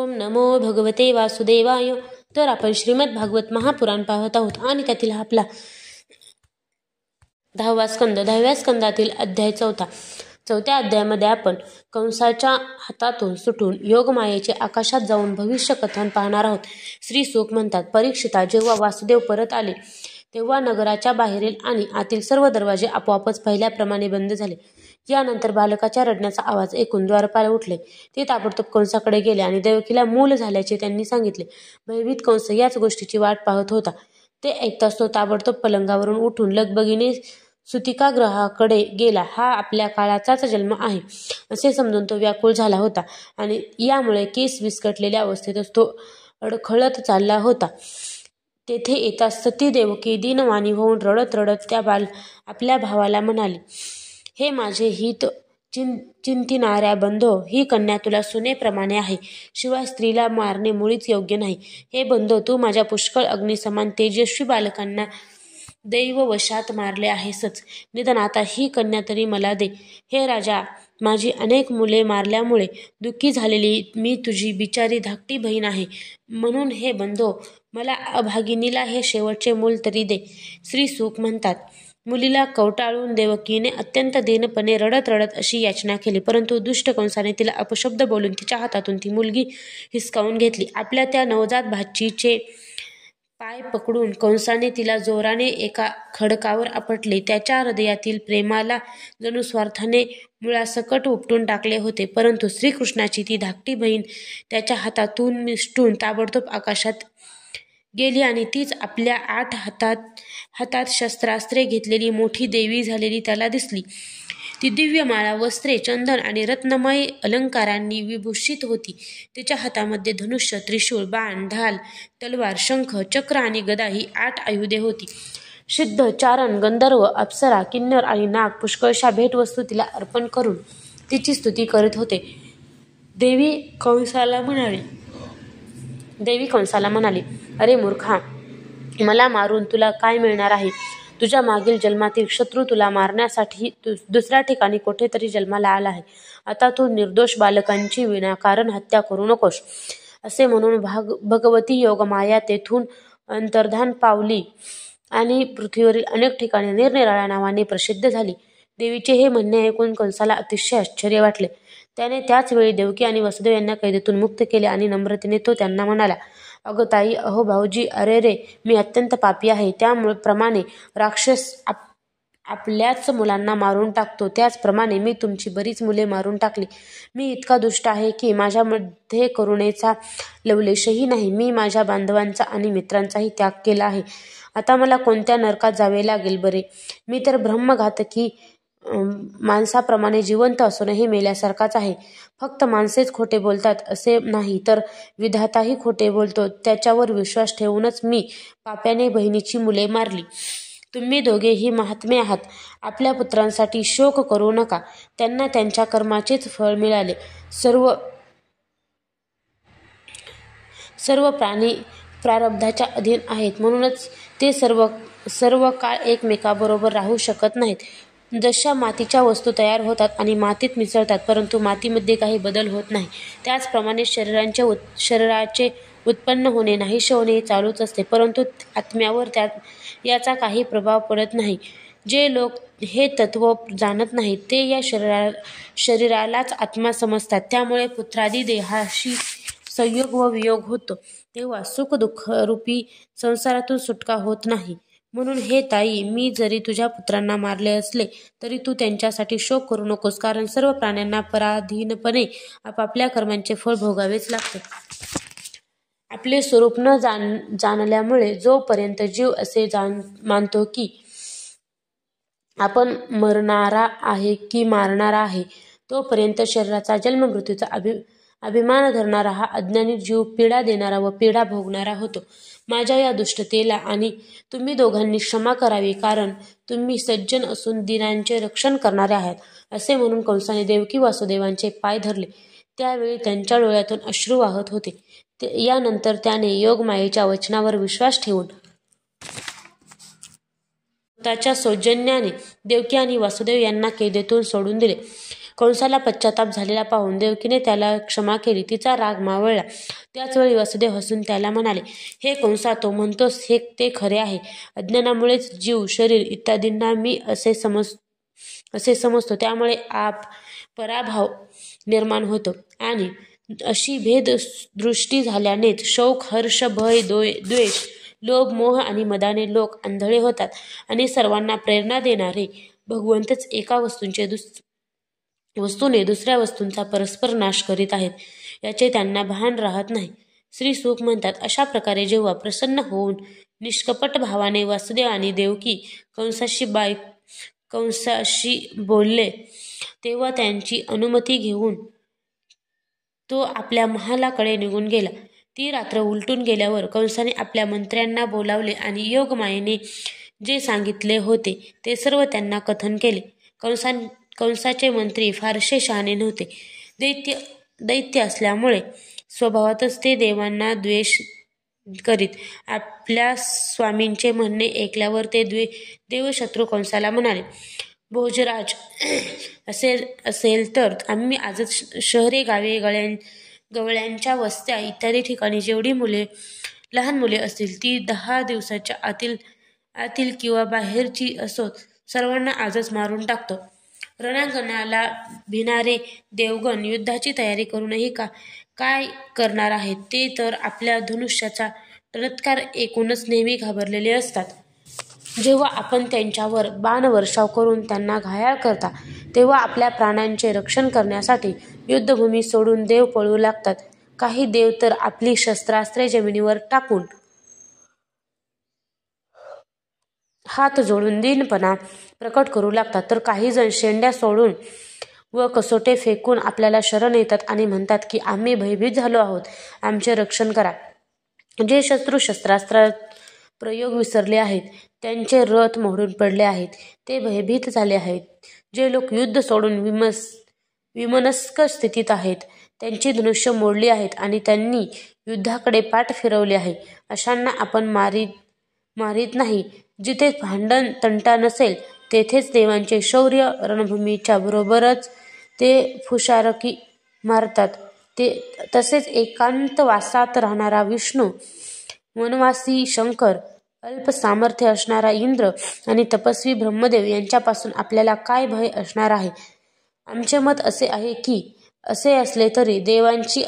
ओम नमो भगवते वासुदेवाय. तर आपण श्रीमद भागवत महापुराण पाहत आहोत आणि त्यातील आपला 10वा स्कंद. 10व्या स्कंदातील अध्याय 4. 4थ्या अध्यायामध्ये आपण कंसाच्या हातातून सुटून योगमायेचे आकाशात जाऊन भविष्य कथन पाहणार आहोत. श्री सुख म्हणतात, परीक्षिता, जेव्हा वासुदेव परत आले तेव्हा नगराच्या बाहेरील आणि आतील सर्व दरवाजे आपोआपच पहिल्याप्रमाणे बंद झाले. यानंतर बालकाच्या रडण्याचा आवाज ऐकून द्वारपाल उठले. ते ताबडतोब कंसाकडे गेले आणि देवकीला मूल झाल्याचे त्यांनी सांगितले. भयभीत कंस याच गोष्टीची वाट पाहत होता. ते ऐकताच तो ताबडतोब पलंगावरून उठून लगबगीने सुतिकागृहाकडे गेला. हा आपल्या काळाचाच जन्म आहे असे समजून तो व्याकुळ झाला होता आणि यामुळे केस विस्कटलेल्या अवस्थेतच तो अडखळत चालला होता. तेथे येताच सती देवकी दीनवाणी होऊन रडत रडत आपल्या भावाला म्हणाली, हे माझे हित चिंतिणाऱ्या बंधो, ही कन्या तुला सुनेप्रमाणे आहे. शिवाय स्त्रीला मारणे मुळीच योग्य नाही. हे बंधो, तू माझ्या पुष्कळ अग्निसमान तेजस्वी बालकांना दैववशात मारले आहेसच. निदान आता ही कन्या तरी मला दे. हे राजा, माझी अनेक मुले मारल्यामुळे दुःखी झालेली मी तुझी बिचारी धाकटी बहीण आहे. म्हणून हे बंधो, मला अभागिनीला हे शेवटचे मूल तरी दे. श्री सुख म्हणतात, मुलीला कवटाळून देवकीने अत्यंत दीनपणे रडत रडत अशी याचना केली. परंतु दुष्ट कंसाने तिला अपशब्द बोलून तिच्या हातातून ती मुलगी हिसकावून घेतली. आपल्या त्या नवजात भाचीचे पाय पकडून कंसाने तिला जोराने एका खडकावर आपटले. त्याच्या हृदयातील प्रेमाला जणू स्वार्थाने मुळासकट उपटून टाकले होते. परंतु श्रीकृष्णाची ती धाकटी बहीण त्याच्या हातातून निसटून ताबडतोब आकाशात गेली आणि तीच आपल्या 8 हातात शस्त्रास्त्रे घेतलेली मोठी देवी झालेली त्याला दिसली. ती दिव्य माळा, वस्त्रे, चंदन आणि रत्नमय अलंकारांनी विभूषित होती. तिच्या हातामध्ये धनुष्य, त्रिशूळ, बाण, ढाल, तलवार, शंख, चक्र आणि गदा ही 8 आयुधे होती. सिद्ध, चारण, गंधर्व, अप्सरा, किन्नर आणि नाग पुष्कळशा भेटवस्तू तिला अर्पण करून तिची स्तुती करीत होते. देवी कंसाला म्हणाली, अरे मूर्खा, मला मारून तुला काय मिळणार आहे? तुझ्या मागील जन्मातील शत्रू तुला मारण्यासाठी दुसऱ्या ठिकाणी कुठेतरी जन्माला आला आहे. आता तू निर्दोष बालकांची विनाकारण हत्या करू नकोस. असे म्हणून भगवती योगमाया तेथून अंतर्धान पावली आणि पृथ्वीवरील अनेक ठिकाणी निरनिराळ्या नावाने प्रसिद्ध झाली. देवीचे हे म्हणणे ऐकून कंसाला अतिशय आश्चर्य वाटले. त्याने त्याच वेळी देवकी आणि वसुदेव यांना कैदेतून मुक्त केले आणि नम्रतेने तो त्यांना म्हणाला, अगं ताई, अहो भाऊजी, अरे रे, मी अत्यंत पापी आहे. त्याप्रमाणे राक्षस आपल्याच मुलांना मारून टाकतो, त्याचप्रमाणे मी तुमची बरीच मुले मारून टाकली. मी इतका दुष्ट आहे की माझ्यामध्ये करुणेचा लवलेशही नाही. मी माझ्या बांधवांचा आणि मित्रांचाही त्याग केला आहे. आता मला कोणत्या नरकात जावे लागेल बरे? मी तर ब्रह्मघातकी माणसाप्रमाणे जिवंत असूनही मेल्यासारखाच आहे. फक्त माणसेच खोटे बोलतात असे नाही, तर विधाताही खोटे बोलतो. त्याच्यावर विश्वास ठेवूनच मी पाप्याने बहिणीची मुले मारली. तुम्ही दोघेही महात्मे आहात. आपल्या पुत्रांसाठी शोक करू नका. त्यांना त्यांच्या कर्माचेच फळ मिळाले. सर्व प्राणी प्रारब्धाच्या अधीन आहेत. म्हणूनच ते सर्व काळ एकमेकाबरोबर राहू शकत नाहीत. जशा मातीच्या वस्तू तयार होतात आणि मातीत मिसळतात, परंतु मातीमध्ये काही बदल होत नाही, त्याचप्रमाणे शरीराचे उत्पन्न होणे, नाहीसे होणे हे चालूच असते, परंतु आत्म्यावर याचा काही प्रभाव पडत नाही. जे लोक हे तत्व जाणत नाहीत ते या शरीरालाच आत्मा समजतात. त्यामुळे पुत्रादी देहाशी संयोग व वियोग होतो, तेव्हा सुख दुःख रूपी संसारातून सुटका होत नाही. म्हणून हे ताई, मी जरी तुझ्या पुत्रांना मारले असले तरी तू त्यांच्यासाठी शोक करू नकोस, कारण सर्व प्राण्यांना पराधीनपणे आपापल्या कर्मांचे फळ भोगावेच लागते. आपले स्वरूप न जाणल्यामुळे जोपर्यंत जीव असे मानतो की आपण मरणारा आहे की मारणारा आहे, तोपर्यंत शरीराचा जन्म मृत्यूचा अभिमान धरणारा हा अज्ञानी जीव पीडा देणारा व पीडा भोगणारा होतो. माझ्या या दुष्टतेला आणि तुम्ही दोघांनी क्षमा करावी, कारण तुम्ही सज्जन असून दीनांचे रक्षण करणारे आहात. असे म्हणून कंसाने देवकी वासुदेवांचे पाय धरले. त्यावेळी त्यांच्या डोळ्यातून अश्रू वाहत होते. यानंतर त्याने योगमायेच्या वचनावर विश्वास ठेवून स्वतःच्या सौजन्याने देवकी आणि वासुदेव यांना कैदेतून सोडून दिले. कंसाला पश्चाताप झालेला पाहून देवकीने त्याला क्षमा केली. तिचा राग मावळला. त्याचवेळी वसुदेव हसून त्याला म्हणाले, हे कंसा, तो म्हणतोस हे ते खरे आहे. अज्ञानामुळेच जीव, शरीर इत्यादींना मी असे समजतो. त्यामुळे पराभाव निर्माण होतो आणि अशी भेददृष्टी झाल्यानेच शोक, हर्ष, भय, द्वेष, लोभ, मोह आणि मदाने लोक आंधळे होतात आणि सर्वांना प्रेरणा देणारे भगवंतच एका वस्तूने दुसऱ्या वस्तूंचा परस्पर नाश करीत आहेत याचे त्यांना भान राहत नाही. श्री सुख म्हणतात, अशा प्रकारे जेव्हा प्रसन्न होऊन निष्कपट भावाने वासुदेव आणि देवकी कंसाशी बोलले, तेव्हा त्यांची अनुमती घेऊन तो आपल्या महालाकडे निघून गेला. ती रात्र उलटून गेल्यावर कंसाने आपल्या मंत्र्यांना बोलावले आणि योगमायेने जे सांगितले होते ते सर्व त्यांना कथन केले. कंसाचे मंत्री फारसे शहाणे नव्हते. दैत्य असल्यामुळे स्वभावातच ते देवांना द्वेष करीत. आपल्या स्वामींचे म्हणणे ऐकल्यावर ते देवशत्रू कंसाला म्हणाले, भोजराज असेल तर आम्ही आजच शहरे, गावे, गवळ्यांच्या वस्त्या इत्यादी ठिकाणी जेवढी लहान मुले असतील ती 10 दिवसाच्या आतील किंवा बाहेरची असोत, सर्वांना आजच मारून टाकतो. रणांगणाला भिणारे देवगण युद्धाची तयारी करूनही काय करणार आहेत? ते तर आपल्या धनुष्याचा टणत्कार ऐकूनच नेहमी घाबरलेले असतात. जेव्हा आपण त्यांच्यावर बाणवर्षाव करून त्यांना घायाळ करता, तेव्हा आपल्या प्राणांचे रक्षण करण्यासाठी युद्धभूमी सोडून देव पळू लागतात. काही देव तर आपली शस्त्रास्त्रे जमिनीवर टाकून हात जोडून दीनपणा प्रकट करू लागतात, तर काही जण शेंड्या सोडून व कसोटे फेकून आपल्याला शरण येतात आणि म्हणतात की आम्ही भयभीत झालो आहोत, आमचे रक्षण करा. जे शत्रू शस्त्रास्त्र प्रयोग विसरले आहेत, त्यांचे रथ मोडून पडले आहेत, ते भयभीत झाले आहेत. जे लोक युद्ध सोडून विमनस्क स्थितीत आहेत, त्यांची धनुष्य मोडली आहेत आणि त्यांनी युद्धाकडे पाठ फिरवली आहे, अशांना आपण मारीत नाही. जिथे भांडण तंटा नसेल तेथेच देवांचे शौर्य, रणभूमीच्या बरोबरच ते फुशारकी मारतात. तसेच एकांतवासात राहणारा विष्णू, वनवासी शंकर, अल्प सामर्थ्य असणारा इंद्र आणि तपस्वी ब्रह्मदेव यांच्यापासून आपल्याला काय भय असणार आहे? आमचे मत असे आहे की असे असले तरी देवांची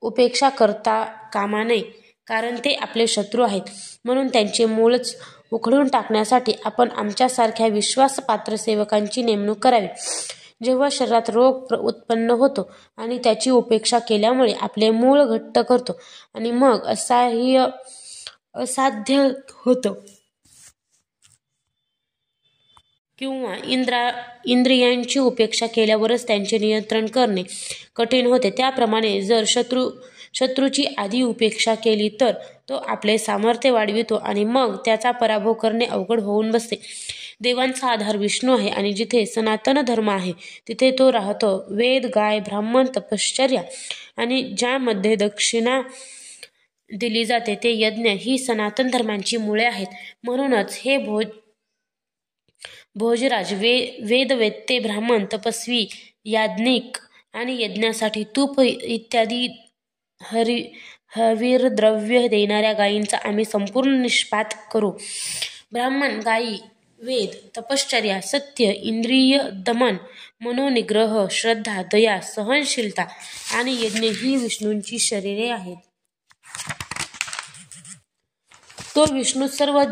उपेक्षा करता कामा नये, कारण ते आपले शत्रू आहेत. म्हणून त्यांचे मूळच उखडून टाकण्यासाठी आपण आमच्यासारख्या विश्वासपात्र सेवकांची नेमणूक करावी. जेव्हा शरीरात रोग उत्पन्न होतो आणि त्याची उपेक्षा केल्यामुळे आपले मूळ घट्ट करतो आणि मग असाध्य होतं किंवा इंद्रियांची उपेक्षा केल्यावरच त्यांचे नियंत्रण करणे कठीण होते, त्याप्रमाणे जर शत्रूची आधी उपेक्षा केली तर तो आपले सामर्थ्य वाढवितो आणि मग त्याचा पराभव करणे अवघड होऊन बसते. देवांचा आधार विष्णू आहे आणि जिथे सनातन धर्म आहे तिथे तो राहतो. वेद, गाय, ब्राह्मण, तपश्चर्या आणि ज्यामध्ये दक्षिणा दिली जाते ते यज्ञ ही सनातन धर्मांची मुळे आहेत. म्हणूनच हे भोजराज, वेदवेत्ते, ब्राह्मण, तपस्वी, याज्ञिक आणि यज्ञासाठी तूप इत्यादी हविर्द्रव्य देणाऱ्या गायींचा आम्ही संपूर्ण निष्पात करू. ब्राह्मण, गायी, वेद, तपश्चर्या, सत्य, इंद्रिय दमन, मनोनिग्रह, श्रद्धा, दया, सहनशीलता आणि यज्ञ ही विष्णूंची शरीरे आहेत. तो विष्णू सर्व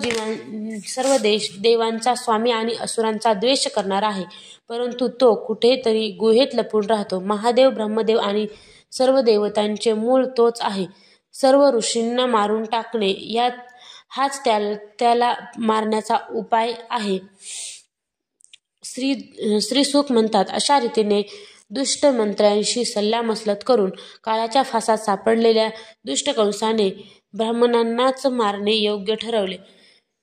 देवांचा स्वामी आणि असुरांचा द्वेष करणारा आहे, परंतु तो कुठेतरी गुहेत लपून राहतो. महादेव, ब्रह्मदेव आणि सर्व देवतांचे मूळ तोच आहे. सर्व ऋषींना मारून टाकणे हाच त्याला मारण्याचा उपाय आहे. श्री सुख म्हणतात, अशा रीतीने दुष्ट मंत्र्यांशी सल्लामसलत करून काळाच्या फासात सापडलेल्या दुष्ट कंसाने ब्राह्मणांनाच मारणे योग्य ठरवले.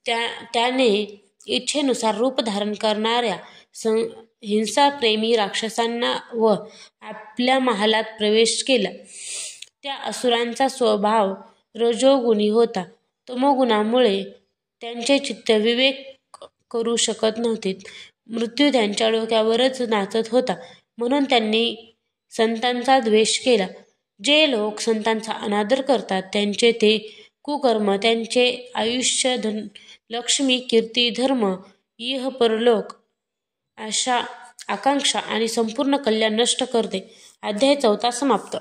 त्याने इच्छेनुसार रूप धारण करणाऱ्या हिंसाप्रेमी राक्षसांना व आपल्या महालात प्रवेश केला. त्या असुरांचा स्वभाव रजोगुणी होता. तमोगुणामुळे त्यांचे चित्त विवेक करू शकत नव्हते. मृत्यू त्यांच्या डोक्यावरच नाचत होता. म्हणून त्यांनी संतांचा द्वेष केला. जे लोक संतांचा अनादर करतात त्यांचे ते कुकर्म त्यांचे आयुष्य, धन, लक्ष्मी, कीर्ती, धर्म, इह परलोक, आशा, आकांक्षा आणि संपूर्ण कल्याण नष्ट करते. अध्याय 4 समाप्त.